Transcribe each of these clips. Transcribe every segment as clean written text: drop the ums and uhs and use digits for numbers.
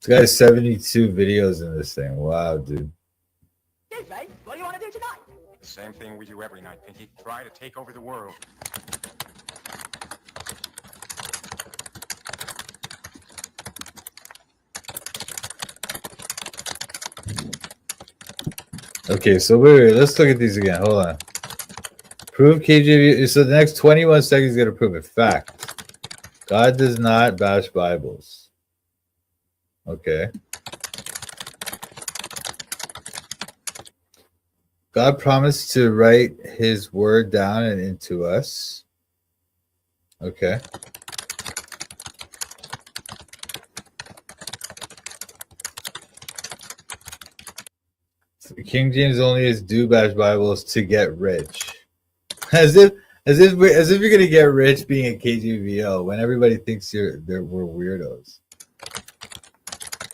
This guy has 72 videos in this thing. Wow, dude. Hey, mate, what do you want to do tonight? The same thing we do every night, Pinky. Try to take over the world. Okay, so wait, let's look at these again. Hold on. Prove KJV. So the next 21 seconds is going to prove it. Fact. God does not bash Bibles. Okay. God promised to write his word down and into us. Okay. King James only is do bash Bibles to get rich. As if you're gonna get rich being a KJVO when everybody thinks we're weirdos.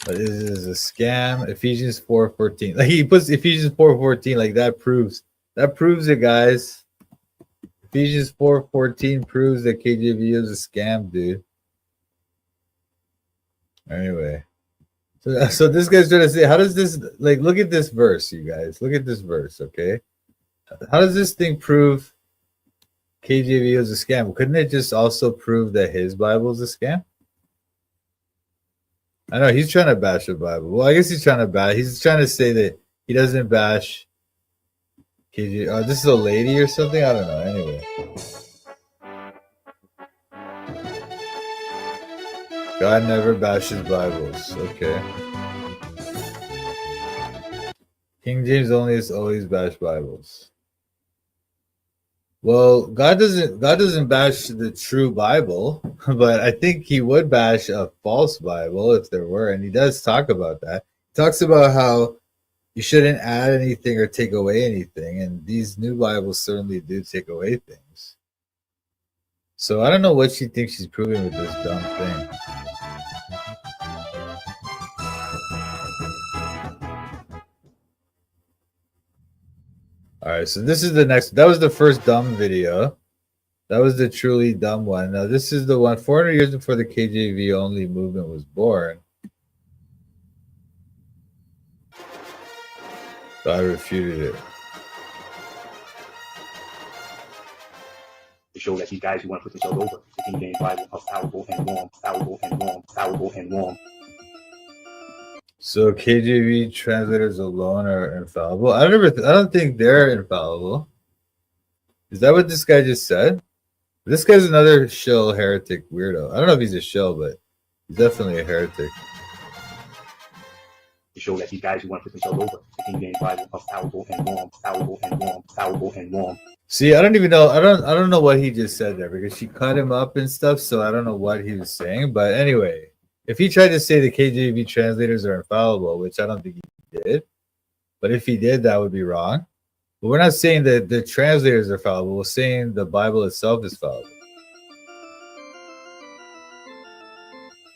But this is a scam. Ephesians 4:14. Like he puts Ephesians 4:14. Like that proves it, guys. Ephesians 4:14 proves that KJVO is a scam, dude. Anyway. So this guy's trying to say, how does this, like, look at this verse, you guys. Look at this verse, okay? How does this thing prove KJVO is a scam? Couldn't it just also prove that his Bible is a scam? I know he's trying to bash the Bible. Well, I guess he's trying to say that he doesn't bash KJVO. Oh, this is a lady or something? I don't know. Anyway. God never bashes Bibles. Okay. King James only is always bash Bibles. Well, God doesn't bash the true Bible, but I think he would bash a false Bible if there were, and he does talk about that. He talks about how you shouldn't add anything or take away anything, and these new Bibles certainly do take away things. So I don't know what she thinks she's proving with this dumb thing. All right, so this is the next. That was the first dumb video. That was the truly dumb one. Now this is the one 400 years before the KJV only movement was born. So I refuted it. To show that these guys who want to put themselves over the King James Bible are fallible and wrong, fallible and wrong, fallible and wrong. So KJV translators alone are infallible. I don't think they're infallible. Is that what this guy just said? This guy's another shill heretic weirdo. I don't know if he's a shill, but he's definitely a heretic. To show that these guys who want to put themselves over the King James Bible are fallible and wrong, fallible and wrong, fallible and wrong. See, I don't even know. I don't know what he just said there because she cut him up and stuff. So I don't know what he was saying. But anyway. If he tried to say the KJV translators are infallible, which I don't think he did, but if he did, that would be wrong. But we're not saying that the translators are fallible. We're saying the Bible itself is fallible.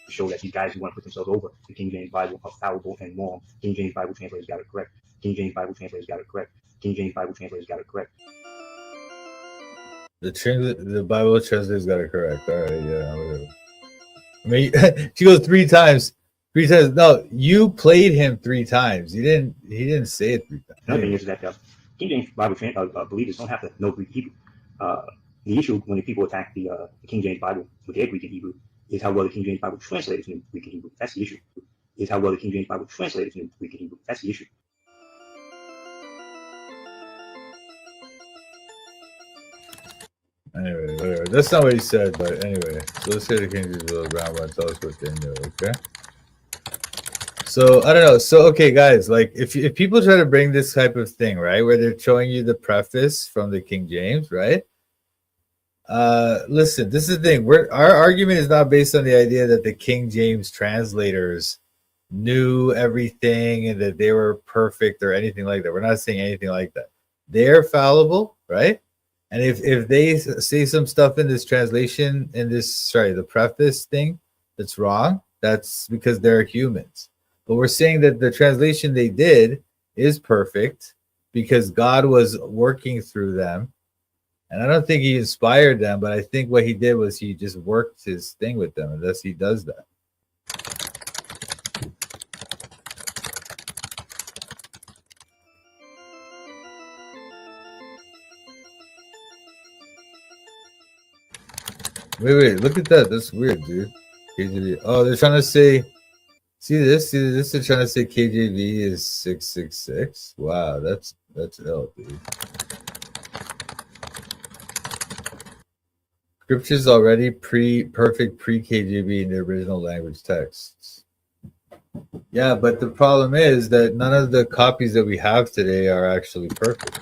To show that these guys who want to put themselves over the King James Bible are fallible and wrong. King James Bible translators got it correct. King James Bible translators got it correct. King James Bible translators got it correct. The Bible translators got it correct. All right, yeah, whatever. I mean, she goes three times. No, you played him 3 times. He didn't say it 3 times. Another thing is that King James Bible believers don't have to know Greek and Hebrew. The issue when the people attack the King James Bible with their Greek and Hebrew is how well the King James Bible translators knew Greek and Hebrew. That's the issue. Is how well the King James Bible translators knew Greek and Hebrew. That's the issue. Anyway, whatever. That's not what he said, but anyway. So let's say the King James round one. Tell us what they knew, okay? So I don't know. So okay, guys, like if people try to bring this type of thing, right, where they're showing you the preface from the King James, right? Listen, this is the thing. Our argument is not based on the idea that the King James translators knew everything and that they were perfect or anything like that. We're not saying anything like that. They're fallible, right? And if they say some stuff in this translation, the preface thing that's wrong, that's because they're humans. But we're saying that the translation they did is perfect because God was working through them. And I don't think he inspired them, but I think what he did was he just worked his thing with them, and thus he does that. Wait, look at that. That's weird, dude. KJV. Oh, they're trying to say. See this? They're trying to say KJV is 666. Wow, that's ill, dude. Scripture's already perfect pre KJV in the original language texts. Yeah, but the problem is that none of the copies that we have today are actually perfect.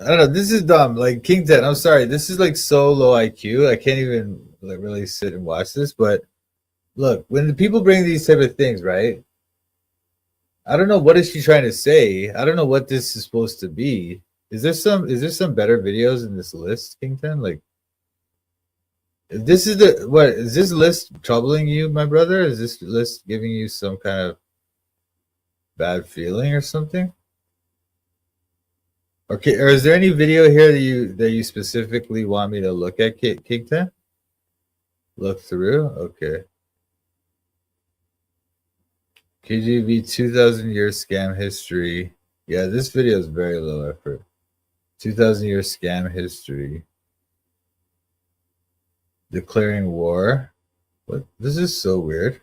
I don't know. This is dumb. Like King 10, I'm sorry. This is like so low IQ. I can't even like really sit and watch this. But look, when the people bring these type of things, right? I don't know what is she trying to say. I don't know what this is supposed to be. Is there some better videos in this list, King 10? Like, if this is the what is this list troubling you, my brother? Is this list giving you some kind of bad feeling or something? Okay, or is there any video here that you specifically want me to look at, King 10? Look through? Okay. KJV 2000 year scam history. Yeah, this video is very low effort. 2000 year scam history. Declaring war. What? This is so weird.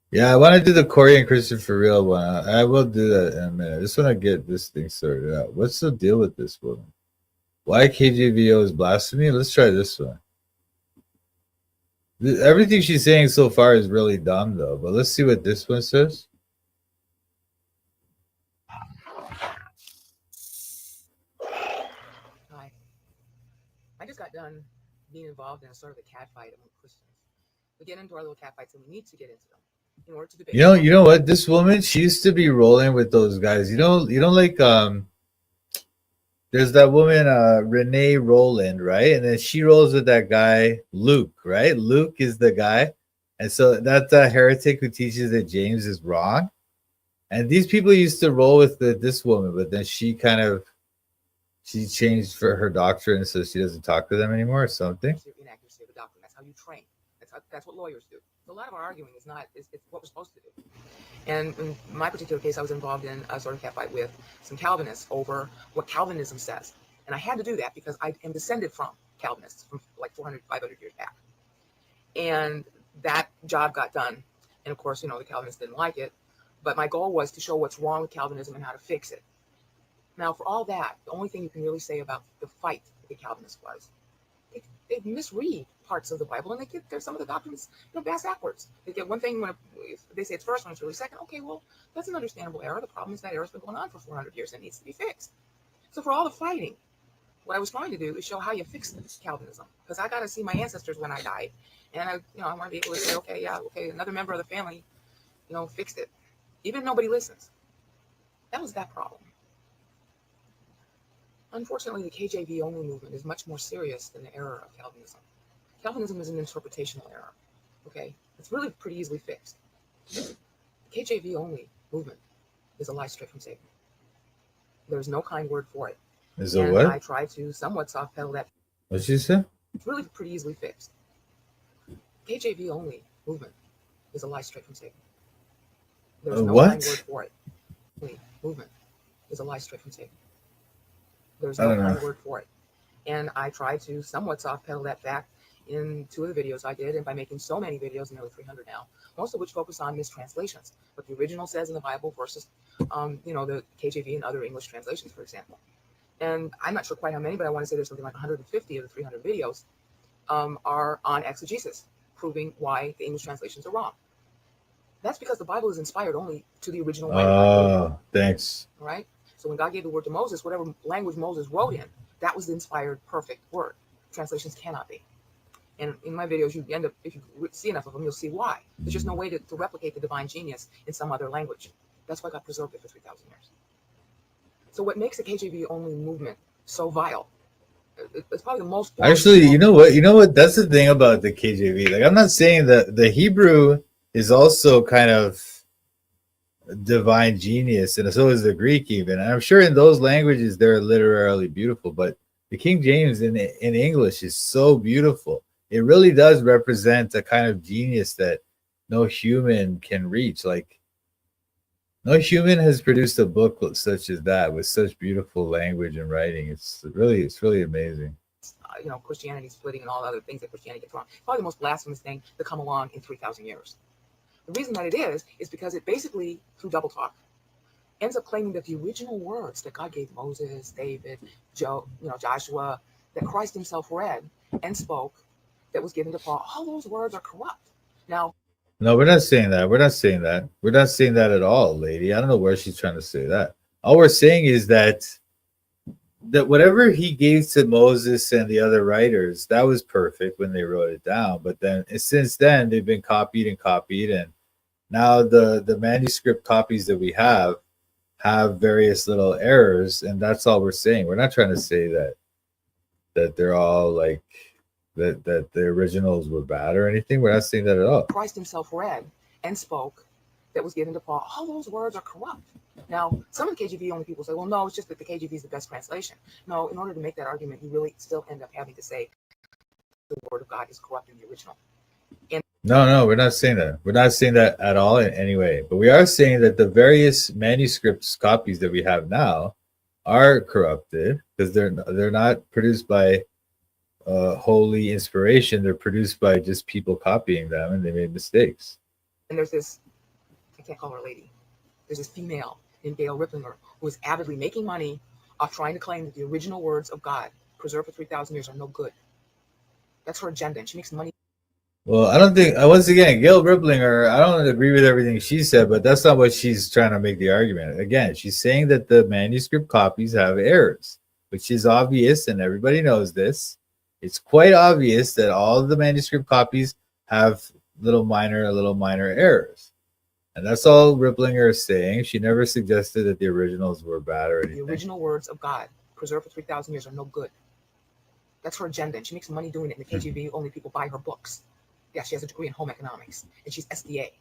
Yeah, I want to do the Corey and Christian for real one. I will do that in a minute. I just want to get this thing sorted out. What's the deal with this woman? Why KJVO is blasphemy? Let's try this one. Everything she's saying so far is really dumb, though. But let's see what this one says. Hi. I just got done being involved in a sort of a cat fight among Christians. We get into our little cat fights and we need to get into them in order to debate. You know what? This woman, she used to be rolling with those guys. You know, like there's that woman, Renee Roland, right? And then she rolls with that guy, Luke, right? Luke is the guy. And so that's a heretic who teaches that James is wrong. And these people used to roll with this woman, but then she changed for her doctrine, so she doesn't talk to them anymore or something. Inaccuracy of a doctrine. That's how you train. That's what lawyers do. So a lot of our arguing is not it's what we're supposed to do. And in my particular case, I was involved in a sort of cat fight with some Calvinists over what Calvinism says. And I had to do that because I am descended from Calvinists from like 400, 500 years back. And that job got done. And of course, the Calvinists didn't like it. But my goal was to show what's wrong with Calvinism and how to fix it. Now, for all that, the only thing you can really say about the fight with the Calvinists was they misread parts of the Bible, and there's some of the doctrines, bass backwards. They get one thing if they say it's first, when it's really second. Okay, well, that's an understandable error. The problem is that error's been going on for 400 years and needs to be fixed. So for all the fighting, what I was trying to do is show how you fix this Calvinism, because I got to see my ancestors when I died, and I want to be able to say, okay, another member of the family, fixed it, even if nobody listens. That was that problem. Unfortunately, the KJV only movement is much more serious than the error of Calvinism. Calvinism is an interpretational error. Okay, it's really pretty easily fixed. The KJV only movement is a lie straight from Satan. There's no kind word for it. Is it what? I try to somewhat soft pedal that. What'd she say? It's really pretty easily fixed. KJV only movement is a lie straight from Satan. There's no kind word for it. Movement is a lie straight from Satan. There's no kind word for it. And I try to somewhat soft pedal that fact in 2 of the videos I did, and by making so many videos, nearly 300 now, most of which focus on mistranslations, what the original says in the Bible versus, the KJV and other English translations, for example. And I'm not sure quite how many, but I want to say there's something like 150 of the 300 videos are on exegesis, proving why the English translations are wrong. That's because the Bible is inspired only to the original language. Oh, thanks. All right? So when God gave the word to Moses, whatever language Moses wrote in, that was the inspired, perfect word. Translations cannot be. And in my videos, you end up, if you see enough of them, you'll see why. There's just no way to replicate the divine genius in some other language. That's why God preserved it for 3,000 years. So what makes the KJV only movement so vile? It's probably the most... Actually, you know what? That's the thing about the KJV. Like, I'm not saying that the Hebrew is also kind of divine genius, and so is the Greek even. And I'm sure in those languages they're literally beautiful, but the King James in English is so beautiful. It really does represent a kind of genius that no human can reach. Like No human has produced a book such as that with such beautiful language and writing. It's really amazing. Christianity splitting and all the other things that Christianity gets wrong. It's probably the most blasphemous thing to come along in 3,000 years. The reason that it is because it basically, through double talk, ends up claiming that the original words that God gave Moses, David, Joshua, that Christ himself read and spoke, that was given to Paul, all those words are corrupt. Now, no, we're not saying that. We're not saying that. We're not saying that at all, lady. I don't know where she's trying to say that. All we're saying is that whatever he gave to Moses and the other writers, that was perfect when they wrote it down. But then since then, they've been copied, and now the manuscript copies that we have various little errors, and that's all we're saying. We're not trying to say that they're all like that the originals were bad or anything. We're not saying that at all. Christ himself read and spoke, that was given to Paul, all those words are corrupt. Now, some of the KJV only people say, well, no, it's just that the KJV is the best translation. No, in order to make that argument, you really still end up having to say the word of God is corrupt in the original. No, we're not saying that. We're not saying that at all in any way. But we are saying that the various manuscripts copies that we have now are corrupted because they're not produced by holy inspiration. They're produced by just people copying them, and they made mistakes. And there's this, I can't call her a lady, there's this female named Gail Ripplinger who is avidly making money off trying to claim that the original words of God, preserved for 3,000 years, are no good. That's her agenda, and she makes money. Well, I don't think, once again, Gail Ripplinger, I don't agree with everything she said, but that's not what she's trying to make the argument. Again, she's saying that the manuscript copies have errors, which is obvious, and everybody knows this. It's quite obvious that all of the manuscript copies have little minor errors. And that's all Ripplinger is saying. She never suggested that the originals were bad or anything. The original words of God, preserved for 3,000 years, are no good. That's her agenda, and she makes money doing it. In the KJV, only people buy her books. Yeah, she has a degree in home economics, and she's SDA.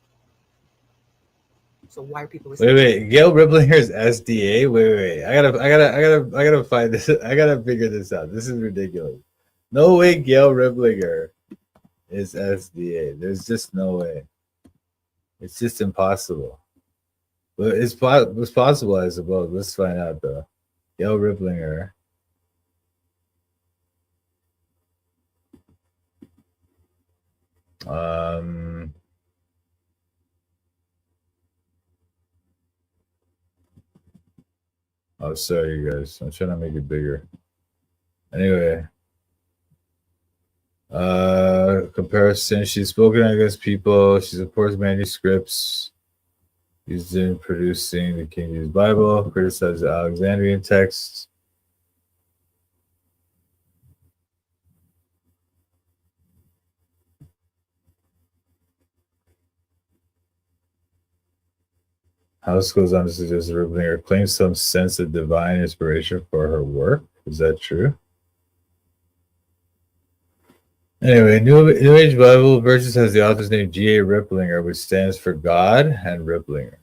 So why are people listening? Wait. Gail Ripplinger is SDA. Wait. I gotta find this. I gotta figure this out. This is ridiculous. No way, Gail Ripplinger is SDA. There's just no way. It's just impossible. But it's possible, I suppose. Let's find out though. Gail Ripplinger. Oh, sorry, you guys. I'm trying to make it bigger. Anyway, comparison. She's spoken against people. She supports manuscripts used in producing the King James Bible. Criticizes the Alexandrian texts. House goes on to suggest that Ripplinger claims some sense of divine inspiration for her work. Is that true? Anyway, New Age Bible Versions has the author's name G.A. Ripplinger, which stands for God and Ripplinger.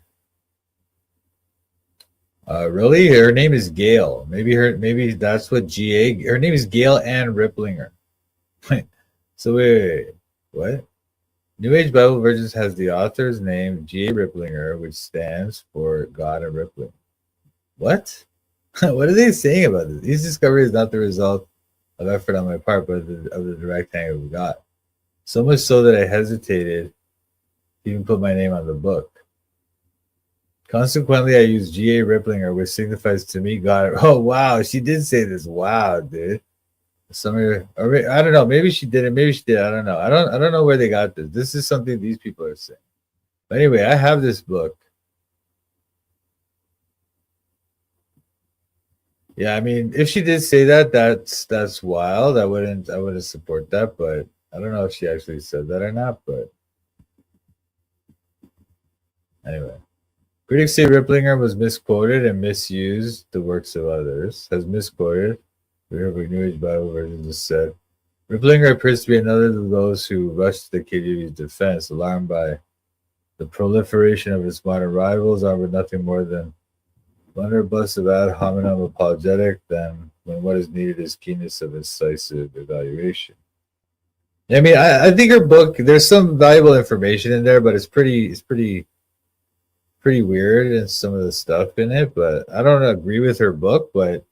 Really? Her name is Gail. Maybe that's what G.A. Her name is Gail Ann Ripplinger. So wait. What? New Age Bible Versions has the author's name G.A. Ripplinger, which stands for God and Rippling. What? What are they saying about this? These discoveries are not the result of effort on my part, but of the direct hand of God. So much so that I hesitated to even put my name on the book. Consequently, I use G.A. Ripplinger, which signifies to me God. Oh, wow. She did say this. Wow, dude. I don't know. Maybe she didn't. Maybe she did. I don't know. I don't know where they got this. This is something these people are saying. But anyway, I have this book. Yeah, I mean, if she did say that, that's wild. I wouldn't support that, but I don't know if she actually said that or not. But anyway, critics say Ripplinger was misquoted and misused the works of others. Has misquoted. New Age Bible Version just said, Ripplinger appears to be another of those who rushed to the KJV's defense, alarmed by the proliferation of its modern rivals, armed with nothing more than blunderbuss of ad hominem apologetic than when what is needed is keenness of incisive evaluation. I mean, I think her book, there's some valuable information in there, but it's pretty pretty weird and some of the stuff in it, but I don't agree with her book. But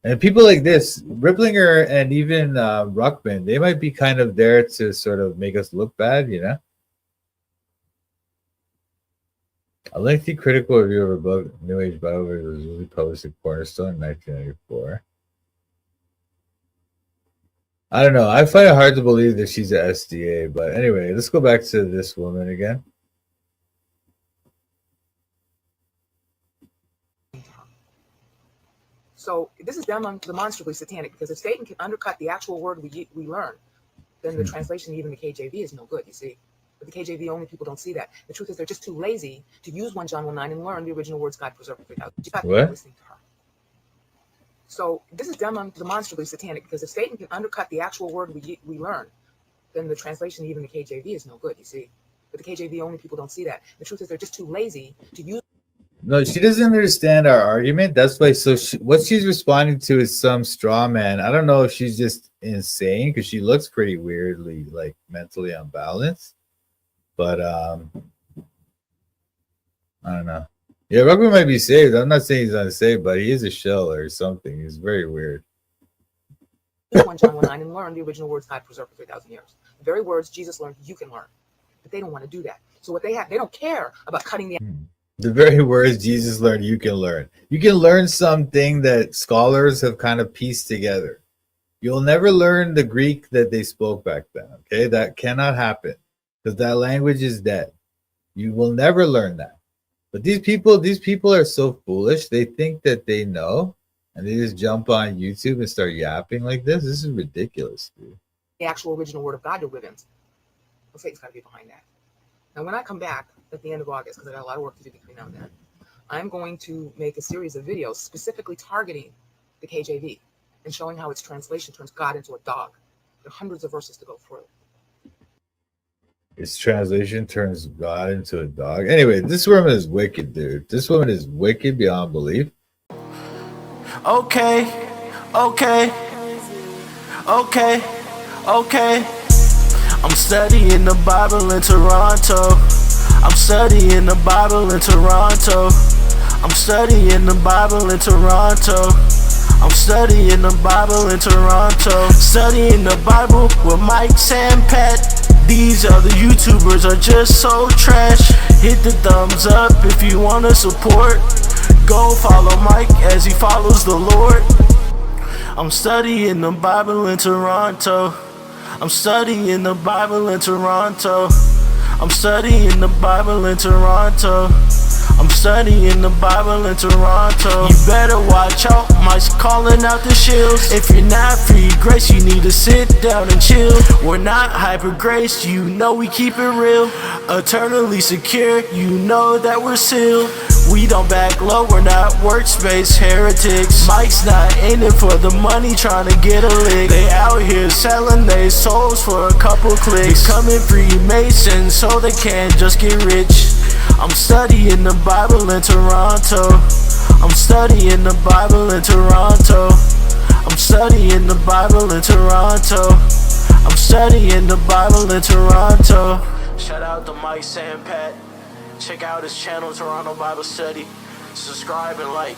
and people like this, Riplinger and even Ruckman, they might be kind of there to sort of make us look bad, you know. A lengthy critical review of her book, New Age Bible, was really published at Cornerstone in 1994. I don't know. I find it hard to believe that she's an SDA, but anyway, let's go back to this woman again. So this is demonstrably satanic, because if Satan can undercut the actual word we learn, then the translation, even the KJV, is no good, you see. But the KJV only people don't see that. The truth is they're just too lazy to use 1 John 1:9 and learn the original words God preserved for 3,000. What? Listening to her. So this is demonstrably satanic, because if Satan can undercut the actual word we learn, then the translation, even the KJV, is no good, you see. But the KJV only people don't see that. The truth is they're just too lazy to use. No, she doesn't understand our argument. That's why. So what she's responding to is some straw man. I don't know if she's just insane, because she looks pretty weirdly, like, mentally unbalanced. But I don't know. Yeah, Ruckman might be saved. I'm not saying he's unsaved, but he is a shell or something. He's very weird. 1 John 1:9 and learn the original words God preserved for 3,000 years. The very words Jesus learned, you can learn. But they don't want to do that. So what they don't care about cutting the very words Jesus learned, you can learn. You can learn something that scholars have kind of pieced together. You'll never learn the Greek that they spoke back then, okay? That cannot happen, because that language is dead. You will never learn that. But these people are so foolish. They think that they know, and they just jump on YouTube and start yapping like this. This is ridiculous, dude. the actual original word of God to ribbons. Well, Satan's got to be behind that. Now, when I come back at the end of August, because I got a lot of work to do between now and then, I'm going to make a series of videos specifically targeting the KJV and showing how its translation turns God into a dog. There are hundreds of verses to go through. Its translation turns God into a dog. Anyway, this woman is wicked, dude. This woman is wicked beyond belief. Okay. I'm studying the Bible in Toronto. I'm studying the Bible in Toronto. I'm studying the Bible in Toronto. I'm studying the Bible in Toronto. Studying the Bible with Mike, Sam, Pat. These other YouTubers are just so trash. Hit the thumbs up if you wanna support. Go follow Mike as he follows the Lord. I'm studying the Bible in Toronto. I'm studying the Bible in Toronto. I'm studying the Bible in Toronto. I'm studying the Bible in Toronto. You better watch out, Mike's calling out the shills. If you're not free grace, you need to sit down and chill. We're not hyper grace, you know we keep it real. Eternally secure, you know that we're sealed. We don't back low, we're not workspace heretics. Mike's not in it for the money, trying to get a lick. They out here selling their souls for a couple clicks. Becoming Freemasons so they can't just get rich. I'm studying the Bible in Toronto. I'm studying the Bible in Toronto. I'm studying the Bible in Toronto. I'm studying the Bible in Toronto. Shout out to Mike, Sam, Pat. Check out his channel, Toronto Bible Study. Subscribe and like.